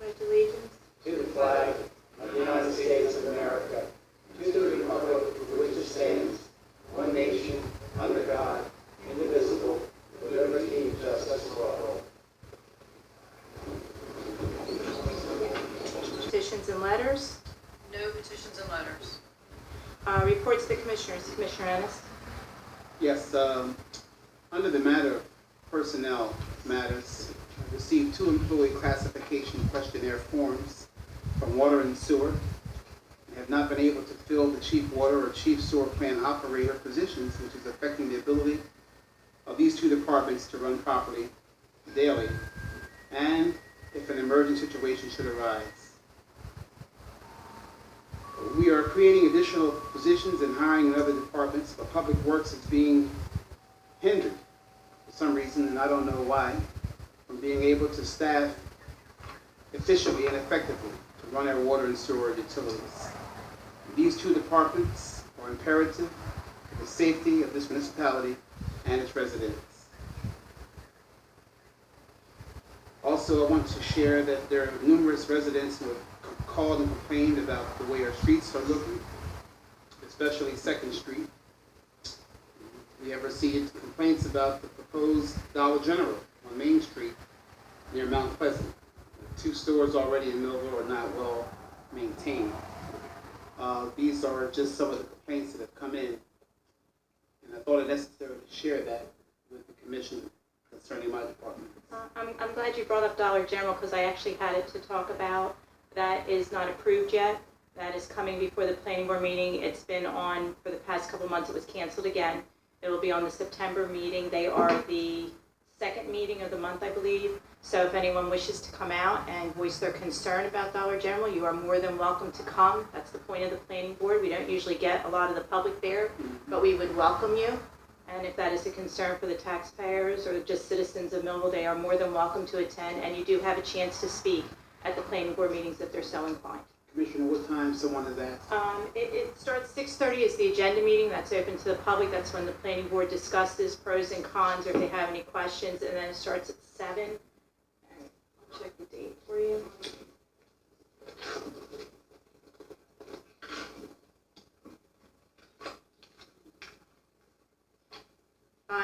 pledge allegiance to the flag of the United States of America, to the republic for which it stands, one nation, under God, indivisible, with liberty and justice for all. petitions and letters. No petitions and letters. Reports to the commissioners. Commissioner Ennis. Yes, under the matter of personnel matters, I received 2 employee classification questionnaire forms from Water and Sewer. I have not been able to fill the chief water or chief sewer plant operator positions, which is affecting the ability of these 2 departments to run properly daily, and if an emergent situation should arise. We are creating additional positions and hiring in other departments, but Public Works is being hindered for some reason, and I don't know why, from being able to staff efficiently and effectively to run our water and sewer utilities. These 2 departments are imperative for the safety of this municipality and its residents. Also, I want to share that there are numerous residents who have called and complained about the way our streets are looking, especially 2nd Street. We have received complaints about the proposed Dollar General on Main Street near Mount Pleasant. 2 stores already in Millville are not well maintained. These are just some of the complaints that have come in, and I thought it necessary to share that with the commission concerning my department. I'm glad you brought up Dollar General because I actually had it to talk about. That is not approved yet. That is coming before the planning board meeting. It's been on for the past couple months. It was canceled again. It will be on the September meeting. They are the 2nd meeting of the month, I believe. So if anyone wishes to come out and voice their concern about Dollar General, you are more than welcome to come. That's the point of the planning board. We don't usually get a lot of the public there, but we would welcome you. And if that is a concern for the taxpayers or just citizens of Millville, they are more than welcome to attend, and you do have a chance to speak at the planning board meetings if they're so inclined. Commissioner, what time someone has asked? It starts 6:30 is the agenda meeting. That's open to the public. That's when the planning board discusses pros and cons or if they have any questions, and then it starts at 7. I'll check the date for you.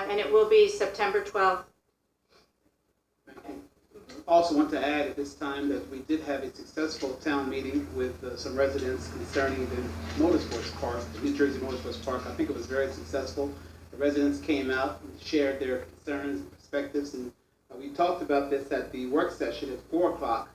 And it will be September 12th. Also want to add at this time that we did have a successful town meeting with some residents concerning the Motorsports Park, the New Jersey Motorsports Park. I think it was very successful. The residents came out and shared their concerns and perspectives, and we talked about this at the work session at 4 o'clock.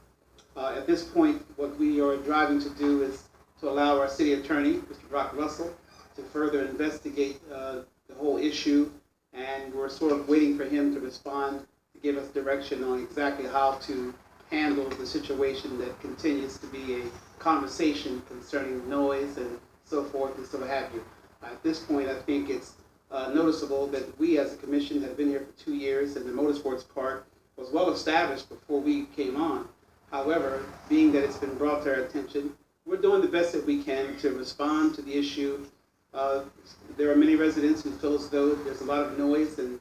At this point, what we are driving to do is to allow our city attorney, Mr. Brock Russell, to further investigate the whole issue, and we're sort of waiting for him to respond to give us direction on exactly how to handle the situation that continues to be a conversation concerning noise and so forth and so have you. At this point, I think it's noticeable that we as a commission have been here for 2 years, and the Motorsports Park was well established before we came on. However, being that it's been brought to our attention, we're doing the best that we can to respond to the issue. There are many residents who feel as though there's a lot of noise, and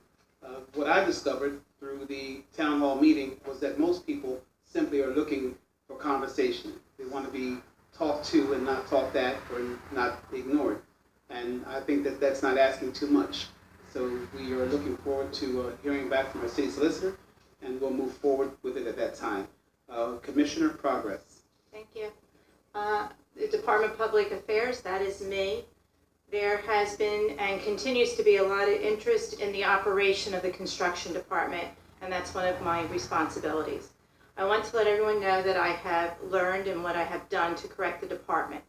what I discovered through the town hall meeting was that most people simply are looking for conversation. They want to be talked to and not talked at or not ignored. And I think that that's not asking too much. So we are looking forward to hearing back from our city solicitor, and we'll move forward with it at that time. Commissioner, progress. Thank you. The Department of Public Affairs, that is me. There has been and continues to be a lot of interest in the operation of the construction department, and that's one of my responsibilities. I want to let everyone know that I have learned and what I have done to correct the department.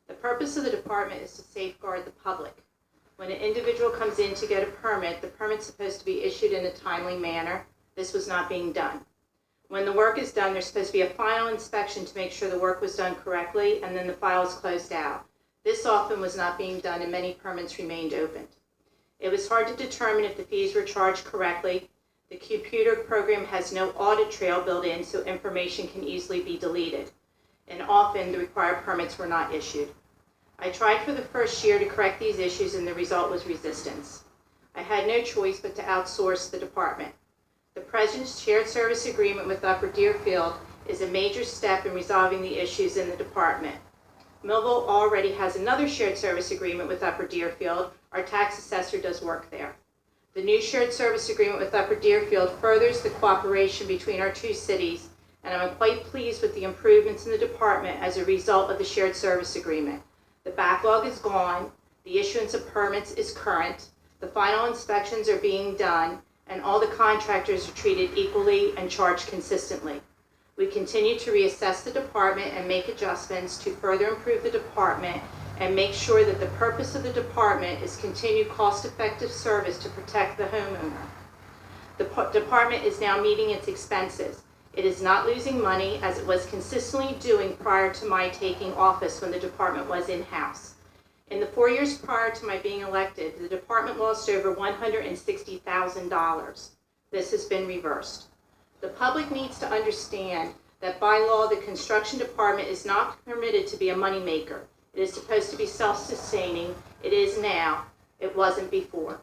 The purpose of the department is to safeguard the public. When an individual comes in to get a permit, the permit's supposed to be issued in a timely manner. This was not being done. When the work is done, there's supposed to be a final inspection to make sure the work was done correctly, and then the file is closed out. This often was not being done, and many permits remained open. It was hard to determine if the fees were charged correctly. The computer program has no audit trail built in, so information can easily be deleted. And often the required permits were not issued. I tried for the first year to correct these issues, and the result was resistance. I had no choice but to outsource the department. The President's shared service agreement with Upper Deerfield is a major step in resolving the issues in the department. Millville already has another shared service agreement with Upper Deerfield. Our tax assessor does work there. The new shared service agreement with Upper Deerfield furthers the cooperation between our two cities, and I'm quite pleased with the improvements in the department as a result of the shared service agreement. The backlog is gone, the issuance of permits is current, the final inspections are being done, and all the contractors are treated equally and charged consistently. We continue to reassess the department and make adjustments to further improve the department and make sure that the purpose of the department is continued cost-effective service to protect the homeowner. The department is now meeting its expenses. It is not losing money as it was consistently doing prior to my taking office when the department was in-house. In the 4 years prior to my being elected, the department lost over $160,000. This has been reversed. The public needs to understand that by law, the construction department is not permitted to be a moneymaker. It is supposed to be self-sustaining. It is now. It wasn't before.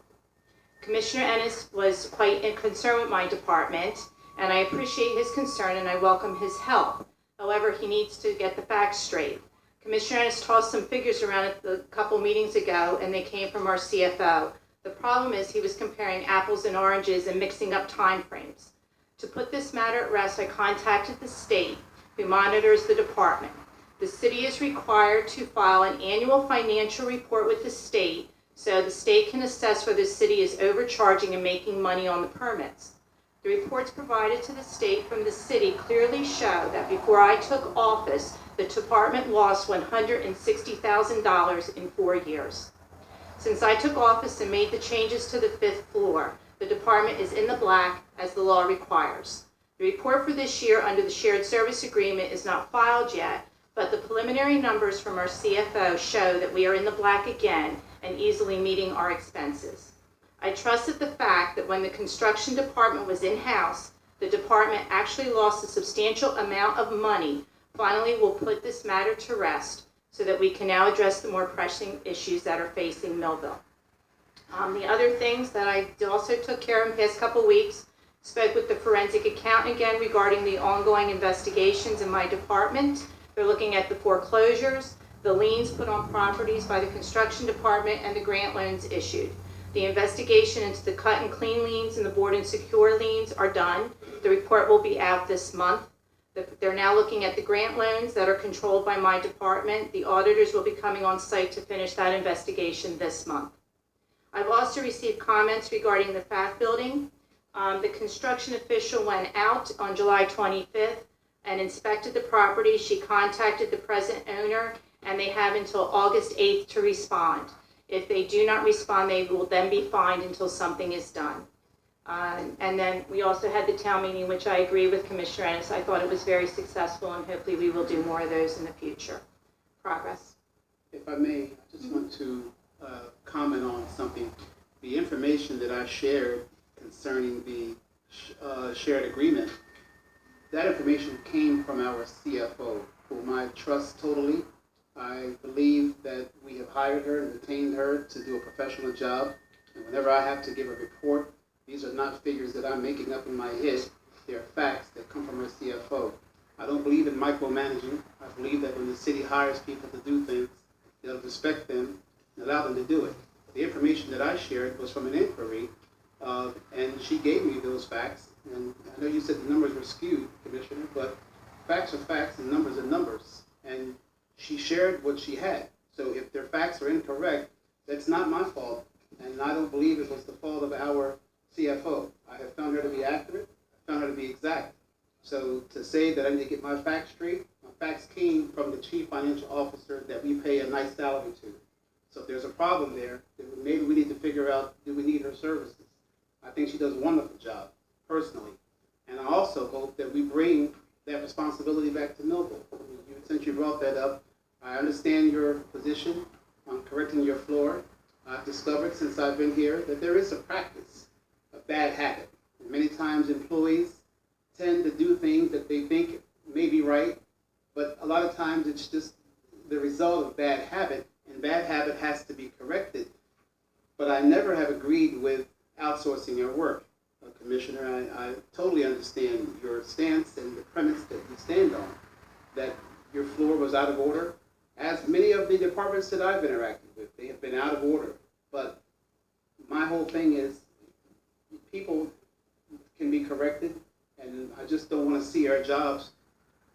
Commissioner Ennis was quite concerned with my department, and I appreciate his concern and I welcome his help. However, he needs to get the facts straight. Commissioner Ennis tossed some figures around a couple meetings ago, and they came from our CFO. The problem is he was comparing apples and oranges and mixing up time frames. To put this matter at rest, I contacted the state, who monitors the department. The city is required to file an annual financial report with the state so the state can assess whether the city is overcharging and making money on the permits. The reports provided to the state from the city clearly show that before I took office, the department lost $160,000 in 4 years. Since I took office and made the changes to the 5th floor, the department is in the black as the law requires. The report for this year under the shared service agreement is not filed yet, but the preliminary numbers from our CFO show that we are in the black again and easily meeting our expenses. I trusted the fact that when the construction department was in-house, the department actually lost a substantial amount of money. Finally, we'll put this matter to rest so that we can now address the more pressing issues that are facing Millville. The other things that I also took care of in the past couple weeks, spoke with the forensic accountant again regarding the ongoing investigations in my department. They're looking at the foreclosures, the liens put on properties by the construction department, and the grant loans issued. The investigation into the cut and clean liens and the board and secure liens are done. The report will be out this month. They're now looking at the grant loans that are controlled by my department. The auditors will be coming on site to finish that investigation this month. I've also received comments regarding the Fath building. The construction official went out on July 25th and inspected the property. She contacted the present owner, and they have until August 8th to respond. If they do not respond, they will then be fined until something is done. And then we also had the town meeting, which I agree with Commissioner Ennis. I thought it was very successful, and hopefully we will do more of those in the future. Progress. If I may, I just want to comment on something. The information that I shared concerning the shared agreement, that information came from our CFO, whom I trust totally. I believe that we have hired her and retained her to do a professional job. And whenever I have to give a report, these are not figures that I'm making up in my head. They are facts that come from our CFO. I don't believe in micromanaging. I believe that when the city hires people to do things, they'll respect them and allow them to do it. The information that I shared was from an inquiry, and she gave me those facts. And I know you said the numbers were skewed, Commissioner, but facts are facts and numbers are numbers. And she shared what she had. So if their facts are incorrect, that's not my fault, and I don't believe it was the fault of our CFO. I have found her to be accurate. I found her to be exact. So to say that I need to get my facts straight, my facts came from the chief financial officer that we pay a nice salary to. So if there's a problem there, then maybe we need to figure out, do we need her services? I think she does a wonderful job, personally. And I also hope that we bring that responsibility back to Millville. Since you brought that up, I understand your position on correcting your floor. I've discovered since I've been here that there is a practice, a bad habit. And many times employees tend to do things that they think may be right, but a lot of times it's just the result of bad habit, and bad habit has to be corrected. But I never have agreed with outsourcing your work, Commissioner. I totally understand your stance and the premise that you stand on, that your floor was out of order. As many of the departments that I've interacted with, they have been out of order. But my whole thing is people can be corrected, and I just don't want to see our jobs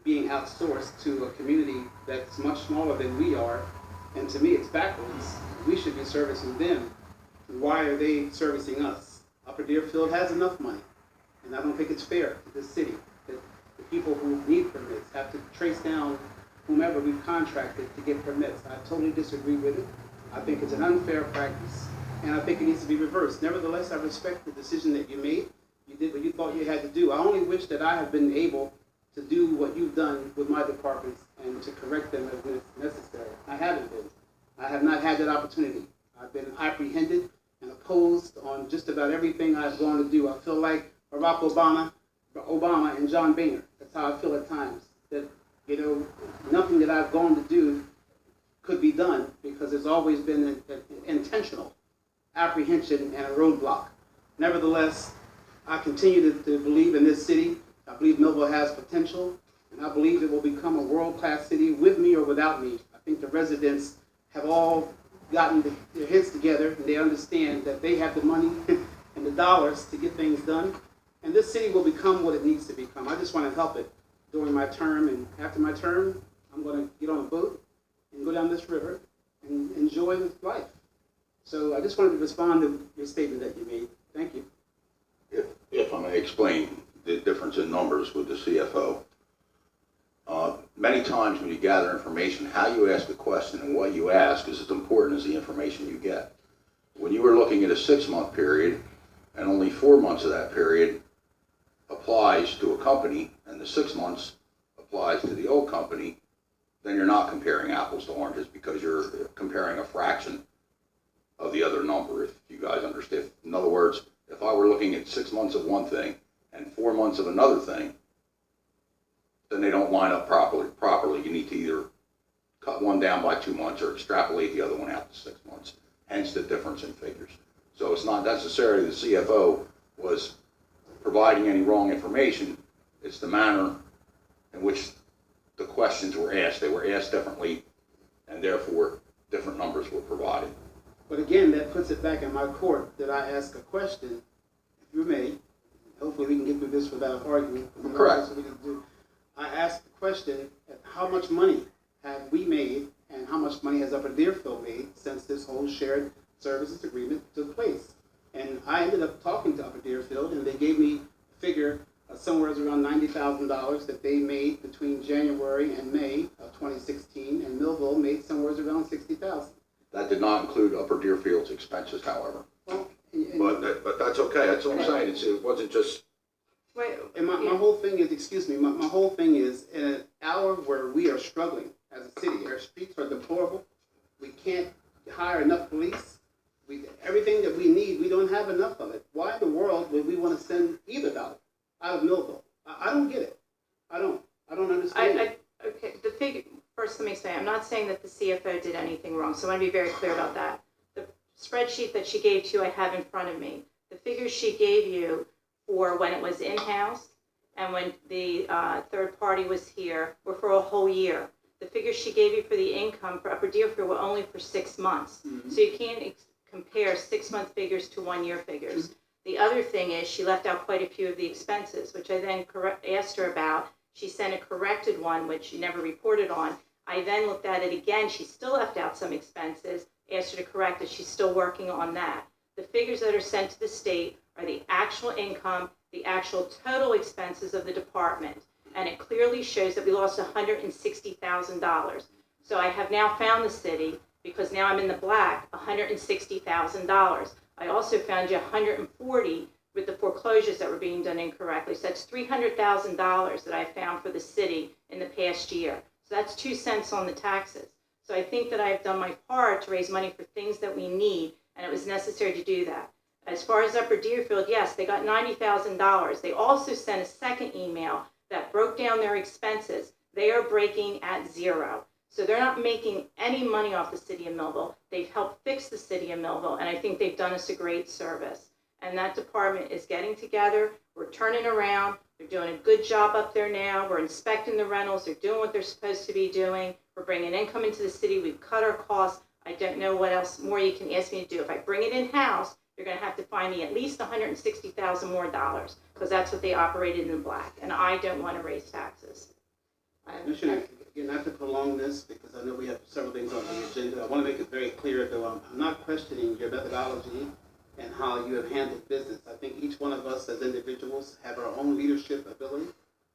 being outsourced to a community that's much smaller than we are. And to me, it's backwards. We should be servicing them. Why are they servicing us? Upper Deerfield has enough money, and I don't think it's fair to this city that the people who need permits have to trace down whomever we've contracted to get permits. I totally disagree with it. I think it's an unfair practice, and I think it needs to be reversed. Nevertheless, I respect the decision that you made. You did what you thought you had to do. I only wish that I had been able to do what you've done with my departments and to correct them as necessary. I haven't been. I have not had that opportunity. I've been apprehended and opposed on just about everything I've gone to do. I feel like Barack Obama and John Boehner. That's how I feel at times. That, nothing that I've gone to do could be done because there's always been an intentional apprehension and a roadblock. Nevertheless, I continue to believe in this city. I believe Millville has potential, and I believe it will become a world-class city with me or without me. I think the residents have all gotten their heads together, and they understand that they have the money and the dollars to get things done, and this city will become what it needs to become. I just want to help it during my term, and after my term, I'm going to get on a boat and go down this river and enjoy life. So I just wanted to respond to your statement that you made. Thank you. If I may explain the difference in numbers with the CFO. Many times when you gather information, how you ask a question and what you ask is as important as the information you get. When you were looking at a 6-month period and only 4 months of that period applies to a company and the 6 months applies to the old company, then you're not comparing apples to oranges because you're comparing a fraction of the other number, if you guys understand. In other words, if I were looking at 6 months of one thing and 4 months of another thing, then they don't line up properly. You need to either cut one down by 2 months or extrapolate the other one out to 6 months, hence the difference in figures. So it's not necessarily the CFO was providing any wrong information, it's the manner in which the questions were asked. They were asked differently, and therefore different numbers were provided. But again, that puts it back in my court that I ask a question, if you may. Hopefully we can get through this without arguing. Correct. That's what we can do. I asked the question, how much money have we made and how much money has Upper Deerfield made since this whole shared services agreement took place? And I ended up talking to Upper Deerfield, and they gave me a figure somewhere around $90,000 that they made between January and May of 2016, and Millville made somewhere around $60,000. That did not include Upper Deerfield's expenses, however. Well, But that's okay. That's what I'm saying. It wasn't just. And my whole thing is, excuse me, my whole thing is in an hour where we are struggling as a city, our streets are deplorable, we can't hire enough police, everything that we need, we don't have enough of it. Why in the world would we want to send either dollar out of Millville? I don't get it. I don't understand. Okay, the figure, first let me say, I'm not saying that the CFO did anything wrong, so I want to be very clear about that. The spreadsheet that she gave to you, I have in front of me. The figures she gave you for when it was in-house and when the third party was here were for a whole year. The figures she gave you for the income for Upper Deerfield were only for 6 months. Mm-hmm. So you can't compare 6-month figures to 1-year figures. Mm-hmm. The other thing is she left out quite a few of the expenses, which I then asked her about. She sent a corrected one, which she never reported on. I then looked at it again. She still left out some expenses, asked her to correct it. She's still working on that. The figures that are sent to the state are the actual income, the actual total expenses of the department. And it clearly shows that we lost $160,000. So I have now found the city, because now I'm in the black, $160,000. I also found you $140 with the foreclosures that were being done incorrectly. So that's $300,000 that I found for the city in the past year. So that's 2 cents on the taxes. So I think that I've done my part to raise money for things that we need, and it was necessary to do that. As far as Upper Deerfield, yes, they got $90,000. They also sent a second email that broke down their expenses. They are breaking at zero. So they're not making any money off the city of Millville. They've helped fix the city of Millville, and I think they've done us a great service. and that department is getting together. We're turning around. They're doing a good job up there now. We're inspecting the rentals. They're doing what they're supposed to be doing. We're bringing income into the city. We've cut our costs. I don't know what else more you can ask me to do. If I bring it in-house, you're going to have to find me at least $160,000 more dollars, because that's what they operated in the black, and I don't want to raise taxes. Commissioner, again, not to prolong this, because I know we have several things on the agenda. I want to make it very clear, though, I'm not questioning your methodology and how you have handled business. I think each one of us as individuals have our own leadership ability,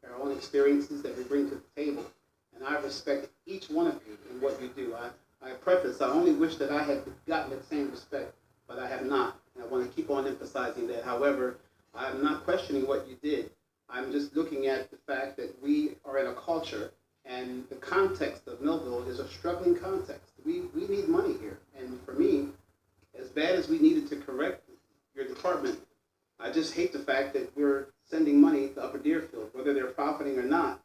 our own experiences that we bring to the table, and I respect each one of you in what you do. I preface, I only wish that I had gotten that same respect, but I have not. And I want to keep on emphasizing that. However, I'm not questioning what you did. I'm just looking at the fact that we are in a culture, and the context of Millville is a struggling context. We need money here. And for me, as bad as we needed to correct your department, I just hate the fact that we're sending money to Upper Deerfield, whether they're profiting or not,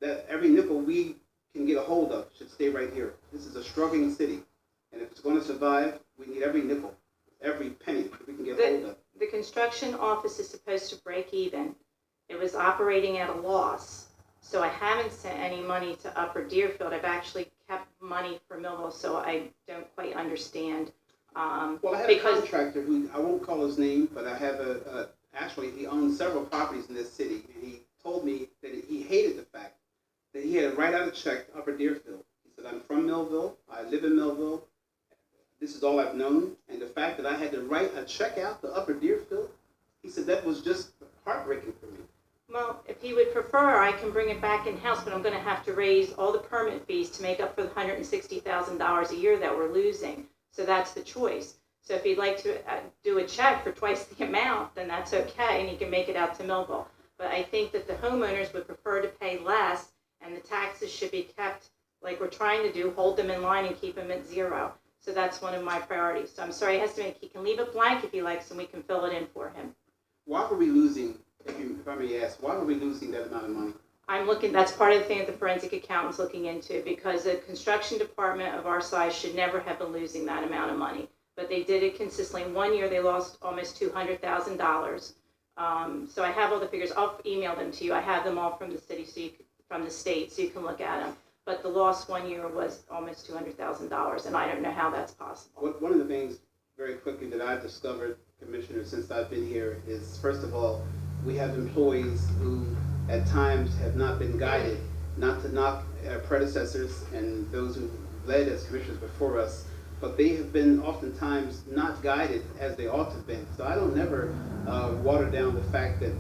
that every nickel we can get a hold of should stay right here. This is a struggling city, and if it's going to survive, we need every nickel, every penny that we can get hold of. The construction office is supposed to break even. It was operating at a loss, so I haven't sent any money to Upper Deerfield. I've actually kept money for Millville, so I don't quite understand. Well, I had a contractor who, I won't call his name, but I have actually he owns several properties in this city, and he told me that he hated the fact that he had to write out a check to Upper Deerfield. He said, I'm from Millville, I live in Millville, this is all I've known, and the fact that I had to write a check out to Upper Deerfield, he said that was just heartbreaking for me. Well, if he would prefer, I can bring it back in-house, but I'm going to have to raise all the permit fees to make up for the $160,000 a year that we're losing. So that's the choice. So if he'd like to do a check for twice the amount, then that's okay, and he can make it out to Millville. But I think that the homeowners would prefer to pay less, and the taxes should be kept like we're trying to do, hold them in line and keep them at zero. So that's one of my priorities. So I'm sorry, he can leave it blank if he likes, and we can fill it in for him. Why were we losing, if I may ask, why were we losing that amount of money? I'm looking, that's part of the thing that the forensic accountant's looking into, because the construction department of our size should never have been losing that amount of money. But they did it consistently. One year they lost almost $200,000. So I have all the figures. I'll email them to you. I have them all from the city, from the state, so you can look at them. But the loss one year was almost $200,000, and I don't know how that's possible. One of the things, very quickly, that I've discovered, Commissioner, since I've been here is, first of all, we have employees who at times have not been guided, not to knock our predecessors and those who led as commissioners before us, but they have been oftentimes not guided as they ought to have been. So I don't never water down the fact that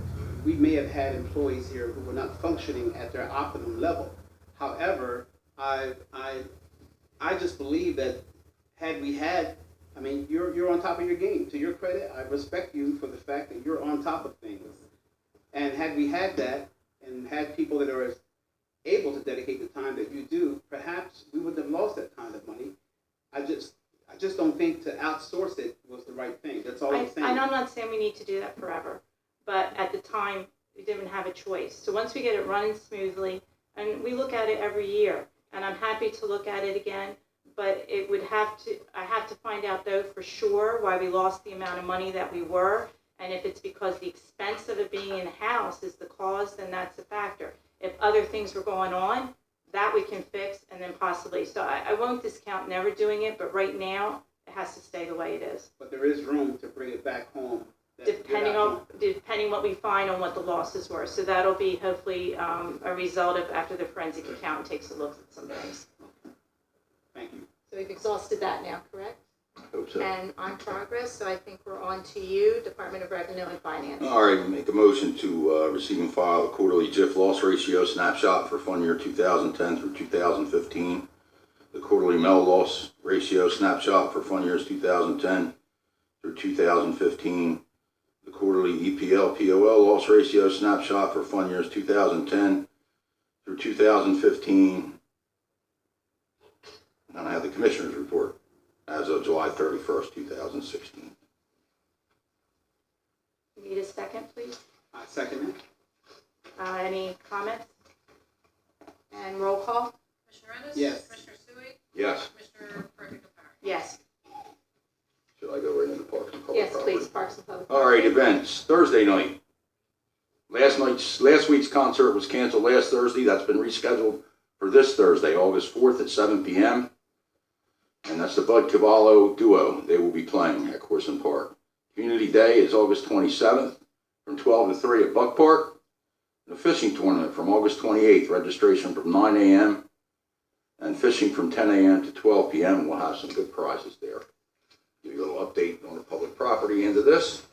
we may have had employees here who were not functioning at their optimum level. However, I just believe that had we had, I mean, you're on top of your game. To your credit, I respect you for the fact that you're on top of things. And had we had that, and had people that are able to dedicate the time that you do, perhaps we wouldn't have lost that kind of money. I just don't think to outsource it was the right thing. That's all I'm saying. And I'm not saying we need to do that forever, but at the time, we didn't have a choice. So once we get it running smoothly, and we look at it every year, and I'm happy to look at it again, but I have to find out though for sure why we lost the amount of money that we were, and if it's because the expense of it being in-house is the cause, then that's a factor. If other things were going on, that we can fix, and then possibly. So I won't discount never doing it, but right now, it has to stay the way it is. But there is room to bring it back home. Depending what we find on what the losses were. So that'll be hopefully a result of after the forensic accountant takes a look at some things. Thank you. So we've exhausted that now, correct? Hope so. And on progress, so I think we're on to you, Department of Revenue and Finance. All right, make a motion to receive and file the quarterly JIF loss ratio snapshot for fund year 2010 through 2015. The quarterly MEL loss ratio snapshot for fund years 2010 through 2015. The quarterly EPL POL loss ratio snapshot for fund years 2010 through 2015. And I have the Commissioner's report as of July 31st, 2016. Need a second, please? I second it. Any comments? And roll call? Commissioner Ennis? Yes. Commissioner Sui? Yes. Commissioner Perkins? Yes. Should I go right into Parks and Public Yes, Property? please, Parks and Public. All right, right, events. Thursday night. Last week's concert was canceled last Thursday. That's been rescheduled for this Thursday, August 4th at 7 p.m. And that's the Bud Cavallo Duo. They will be playing at Corson Park. Community Day is August 27th from 12 to 3 at Buck Park. And a fishing tournament from August 28th. Registration from 9 a.m. and fishing from 10 a.m. to 12 p.m. We'll have some good prizes there. Give you a little update on the public property end of this.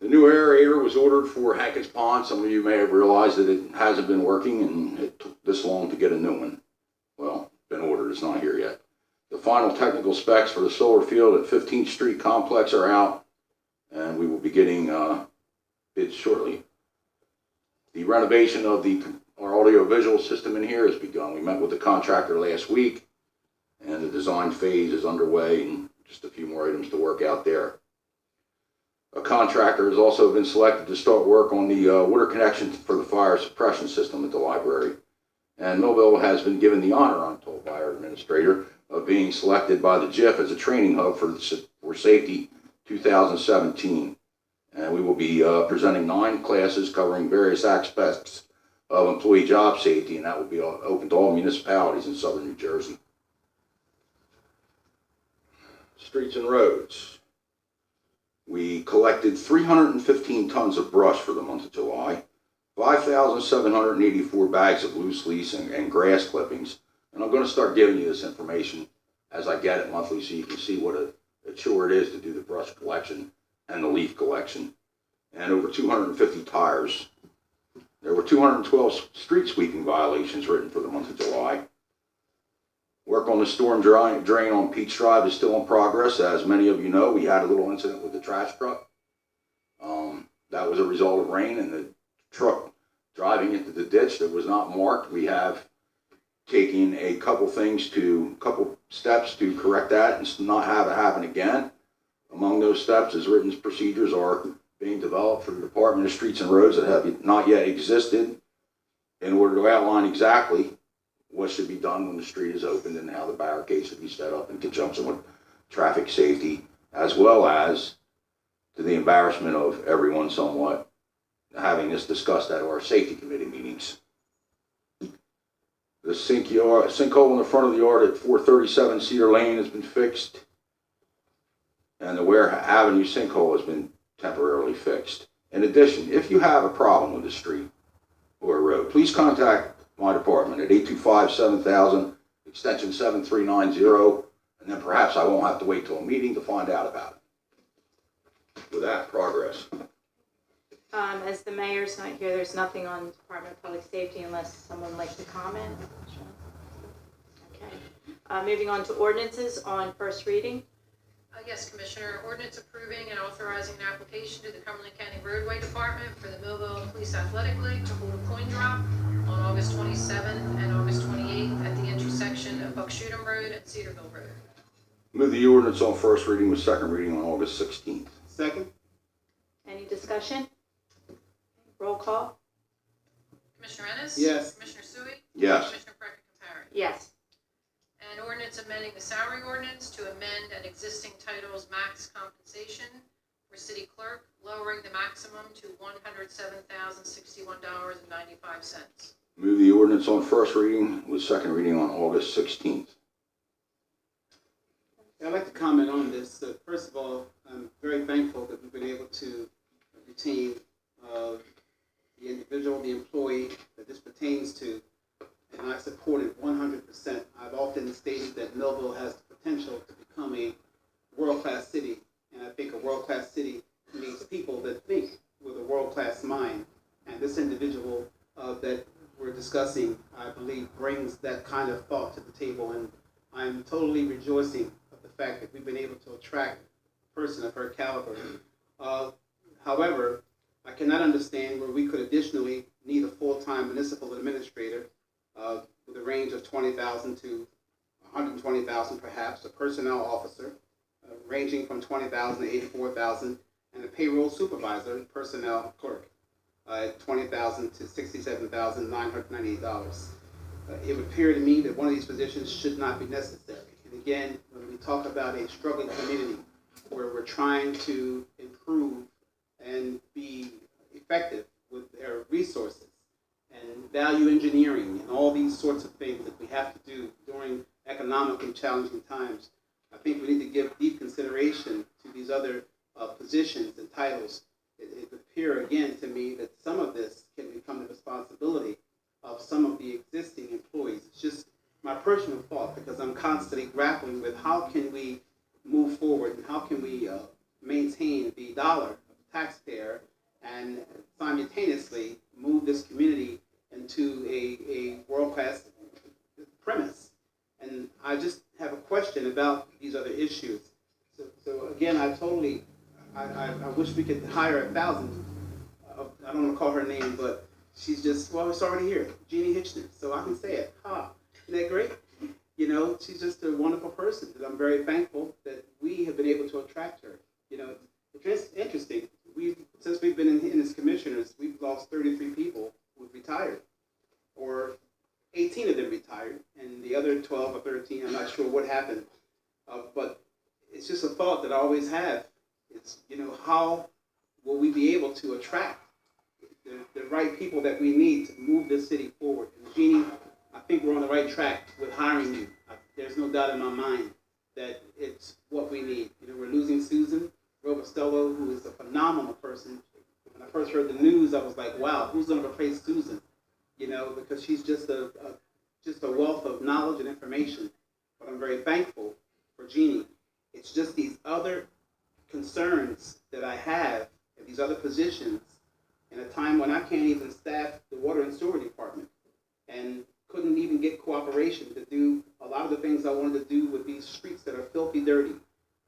The new aerator was ordered for Hankins Pond. Some of you may have realized that it hasn't been working and it took this long to get a new one. Well, it's been ordered, it's not here yet. The final technical specs for the solar field at 15th Street Complex are out, and we will be getting bids shortly. The renovation of our audio-visual system in here has begun. We met with the contractor last week, and the design phase is underway, and just a few more items to work out there. A contractor has also been selected to start work on the water connection for the fire suppression system at the library. And Millville has been given the honor, I'm told by our administrator, of being selected by the JIF as a training hub for Safety 2017. And we will be presenting 9 classes covering various aspects of employee job safety, and that will be open to all municipalities in southern New Jersey. Streets and roads. We collected 315 tons of brush for the month of July, 5,784 bags of loose leaves and grass clippings. And I'm going to start giving you this information as I get it monthly so you can see what a chore it is to do the brush collection and the leaf collection. And over 250 tires. There were 212 street sweeping violations written for the month of July. Work on the storm drain on Peach Drive is still in progress. As many of you know, we had a little incident with the trash truck. That was a result of rain and the truck driving into the ditch that was not marked. We have taken a couple steps to correct that and not have it happen again. Among those steps is written procedures are being developed for the Department of Streets and Roads that have not yet existed in order to outline exactly what should be done when the street is opened and how the barricades should be set up in conjunction with traffic safety, as well as to the embarrassment of everyone somewhat, having this discussed at our safety committee meetings. The sinkhole in the front of the yard at 437 Cedar Lane has been fixed, and the Ware Avenue sinkhole has been temporarily fixed. In addition, if you have a problem with the street or a road, please contact my department at 825-7000, extension 7390, and then perhaps I won't have to wait till a meeting to find out about it. With that, progress. As the mayor's not here, there's nothing on Department of Public Safety unless someone would like to comment. Okay. Moving on to ordinances on first reading. Yes, Commissioner, ordinance approving and authorizing an application to the Cumberland County Roadway Department for the Millville Police Athletic League to hold a coin drop on August 27th and August 28th at the intersection of Buckshootum Road and Cedarville Road. Move the ordinance on first reading with second reading on August 16th. Second? Any discussion? Roll call. Commissioner Ennis? Yes. Commissioner Sui? Yes. Commissioner Perkins-Contari? Yes. An ordinance amending the salary ordinance to amend an existing title's max compensation for city clerk, lowering the maximum to $107,061.95. Move the ordinance on first reading with second reading on August 16th. I'd like to comment on this. First of all, I'm very thankful that we've been able to retain the individual, the employee that this pertains to, and I support it 100%. I've often stated that Millville has the potential to become a world-class city, and I think a world-class city needs people that think with a world-class mind, and this individual that we're discussing, I believe, brings that kind of thought to the table, and I'm totally rejoicing of the fact that we've been able to attract a person of her caliber. However, I cannot understand where we could additionally need a full-time municipal administrator with a range of $20,000 to $120,000 perhaps, a personnel officer ranging from $20,000 to $84,000, and a payroll supervisor, personnel clerk at $20,000 to $67,998. It would appear to me that one of these positions should not be necessary. And again, when we talk about a struggling community, where we're trying to improve and be effective with their resources and value engineering and all these sorts of things that we have to do during economically challenging times. I think we need to give deep consideration to these other positions and titles. It would appear again to me that some of this can become the responsibility of some of the existing employees. It's just my personal thought, because I'm constantly grappling with how can we move forward and how can we maintain the dollar of the taxpayer and simultaneously move this community into a world-class premise. And I just have a question about these other issues. So again, I wish we could hire 1,000. I don't want to call her name, but she's just, well, it's already here, Jeannie Hitchner. So I can say it. Isn't that great? You know, she's just a wonderful person, and I'm very thankful that we have been able to attract her. You know, it's interesting. Since we've been in as commissioners, we've lost 33 people who've retired, or 18 of them retired, and the other 12 or 13, I'm not sure what happened. But it's just a thought that I always have. It's, you know, how will we be able to attract the right people that we need to move this city forward? And Jeannie, I think we're on the right track with hiring you. There's no doubt in my mind that it's what we need. You know, we're losing Susan Robustello, who is a phenomenal person. When I first heard the news, I was like, wow, who's going to replace Susan? You know, because she's just a wealth of knowledge and information. But I'm very thankful for Jeannie. It's just these other concerns that I have in these other positions in a time when I can't even staff the water and sewer department and couldn't even get cooperation to do a lot of the things I wanted to do with these streets that are filthy dirty.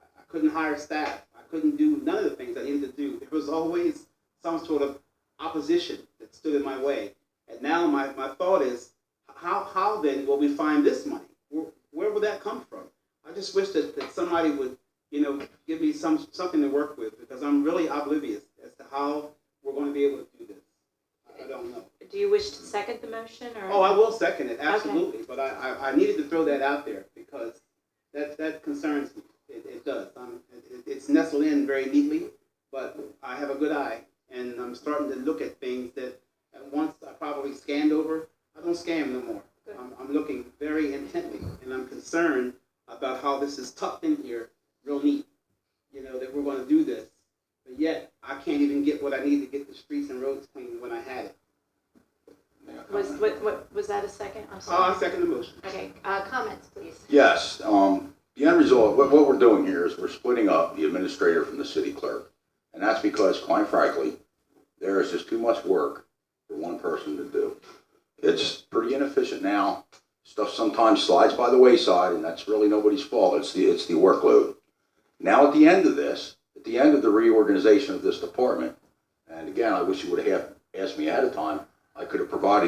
I couldn't hire staff. I couldn't do none of the things I needed to do. There was always some sort of opposition that stood in my way. And now my thought is, how then will we find this money? Where will that come from? I just wish that somebody would, you know, give me something to work with, because I'm really oblivious as to how we're going to be able to do this. I don't know. Do you wish to second the motion? Or? Oh, I will second it, absolutely. Okay. But I needed to throw that out there because that concerns me. It does. It's nestled in very neatly, but I have a good eye, and I'm starting to look at things that once I probably scanned over, I don't scan no more. I'm looking very intently, and I'm concerned about how this is tucked in here real neat, you know, that we're going to do this. But yet, I can't even get what I need to get the streets and roads clean when I had it. Was that a second? I'm sorry. Oh, I second the motion. Okay, comments, please. Yes, the end result, what we're doing here is we're splitting up the administrator from the city clerk. And that's because, quite frankly, there is just too much work for one person to do. It's pretty inefficient now. Stuff sometimes slides by the wayside, and that's really nobody's fault. It's the workload. Now at the end of this, at the end of the reorganization of this department, and again, I wish you would have asked me ahead of time, I could have provided